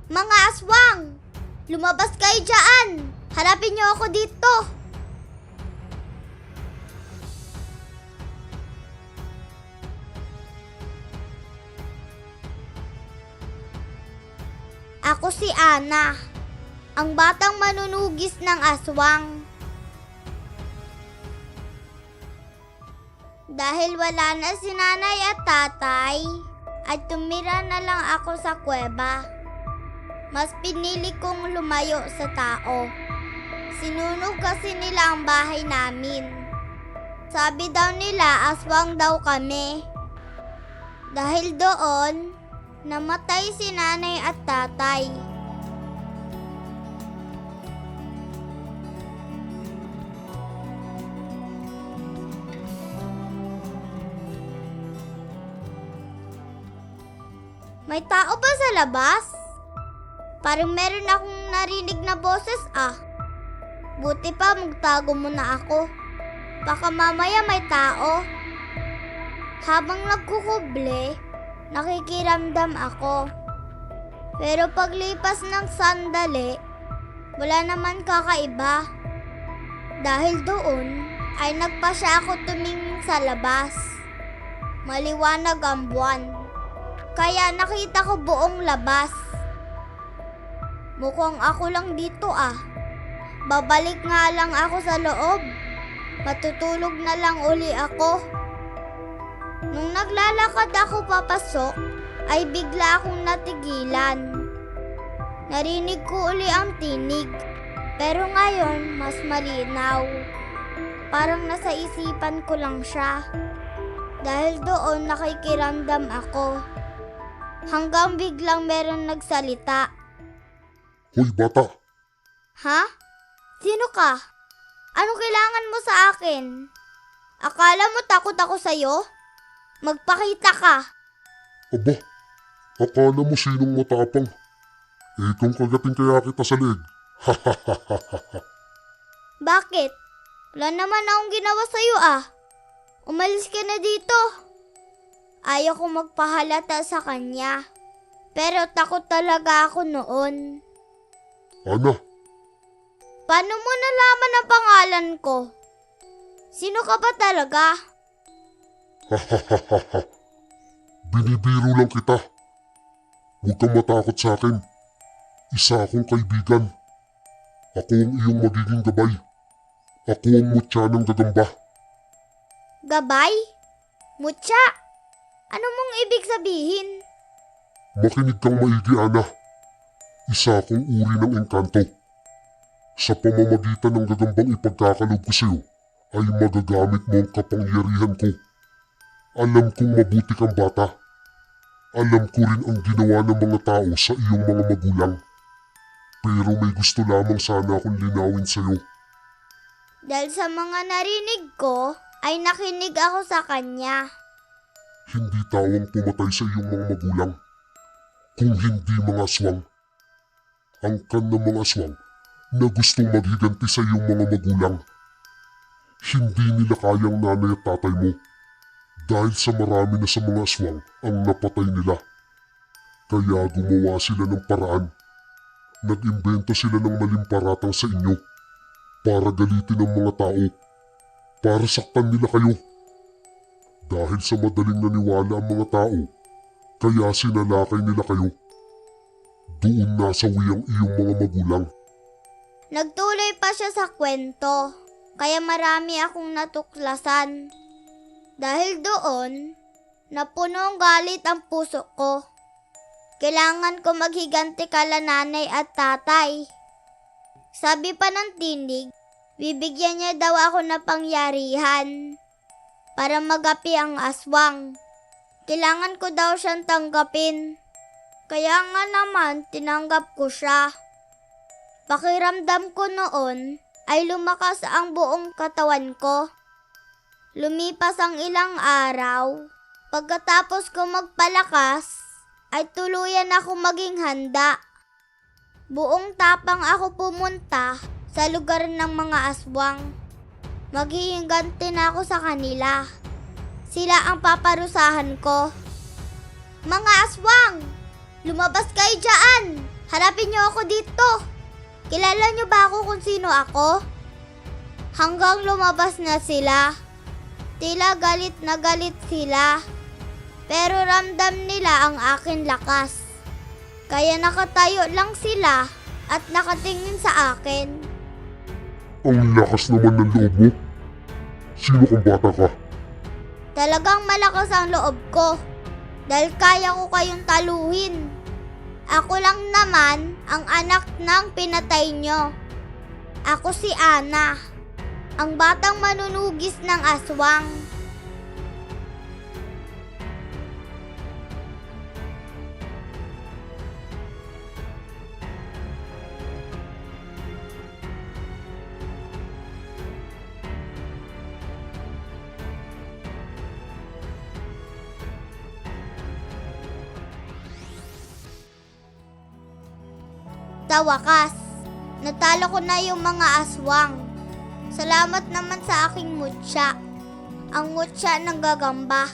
Mga aswang! Lumabas kayo dyan! Harapin niyo ako dito! Ako si Ana, ang batang manunugis ng aswang. Dahil wala na si nanay at tatay, at tumira na lang ako sa kuweba. Mas pinili kong lumayo sa tao. Sinunog kasi nila ang bahay namin. Sabi daw nila aswang daw kami. Dahil doon, namatay si nanay at tatay. May tao ba sa labas? Parang meron akong narinig na boses Buti pa magtago muna ako. Baka mamaya may tao. Habang nagkukuble, nakikiramdam ako. Pero paglipas ng sandali, wala naman kakaiba. Dahil doon, ay nagpasya ako tumingin sa labas. Maliwanag ang buwan. Kaya nakita ko buong labas. Mukhang ako lang dito Babalik nga lang ako sa loob. Matutulog na lang uli ako. Nung naglalakad ako papasok, ay bigla akong natigilan. Narinig ko uli ang tinig. Pero ngayon, mas malinaw. Parang nasa isipan ko lang siya. Dahil doon nakikiramdam ako. Hanggang biglang meron nagsalita. Hoy bata! Ha? Sino ka? Anong kailangan mo sa akin? Akala mo takot ako sa'yo? Magpakita ka. Aba, akala mo sinong matapang? Kung kagating kaya kita sa leeg. Bakit? Wala naman akong ginawa sa'yo Umalis ka na dito. Ayaw ko magpahalata sa kanya. Pero takot talaga ako noon. Ana, Paano mo nalaman ang pangalan ko? Sino ka ba talaga? binibiro lang kita. Huwag kang matakot sa akin. Isa akong kaibigan. Ako ang iyong magiging gabay. Ako ang mutya ng gagamba. Gabay? Mutya? Ano mong ibig sabihin? Makinig kang maigi, Ana. Isa akong uri ng engkanto. Sa pamamagitan ng gagambang ipagkakalob ko sa iyo, ay magagamit mo ang kapangyarihan ko. Alam kong mabuti kang bata. Alam ko rin ang ginawa ng mga tao sa iyong mga magulang. Pero may gusto lamang sana akong linawin sa iyo. Dahil sa mga narinig ko, ay nakinig ako sa kanya. Hindi tawang pumatay sa iyong mga magulang. Kung hindi mga aswang. Angkan ng mga aswang na gustong maghiganti sa iyong mga magulang. Hindi nila kayang nanay at tatay mo. Dahil sa marami na sa mga aswang ang napatay nila. Kaya gumawa sila ng paraan. Nag-imbento sila ng maling paratang sa inyo. Para galitin ang mga tao. Para saktan nila kayo. Dahil sa madaling naniwala ang mga tao, kaya sinalakay nila kayo. Doon nasawi ang iyong mga magulang. Nagtuloy pa siya sa kwento, kaya marami akong natuklasan. Dahil doon, napuno ang galit ang puso ko. Kailangan ko maghiganti kala nanay at tatay. Sabi pa ng tinig, bibigyan niya daw ako ng pangyarihan para magapi ang aswang. Kailangan ko daw siyang tanggapin. Kaya nga naman, tinanggap ko siya. Pakiramdam ko noon ay lumakas ang buong katawan ko. Lumipas ang ilang araw. Pagkatapos ko magpalakas, ay tuluyan ako maging handa. Buong tapang ako pumunta sa lugar ng mga aswang. Maghihiganti na ako sa kanila. Sila ang paparusahan ko. Mga aswang! Lumabas kayo dyan! Harapin niyo ako dito. Kilala niyo ba ako kung sino ako? Hanggang lumabas na sila. Tila galit na galit sila. Pero ramdam nila ang aking lakas. Kaya nakatayo lang sila at nakatingin sa akin. Ang lakas naman ng loob mo. Sino kang bata ka? Talagang malakas ang loob ko. Dahil kaya ko kayong taluhin. Ako lang naman ang anak ng pinatay nyo. Ako si Ana, ang batang manunugis ng aswang. Sa wakas, natalo ko na yung mga aswang. Salamat naman sa aking mutya. Ang mutya ng gagamba.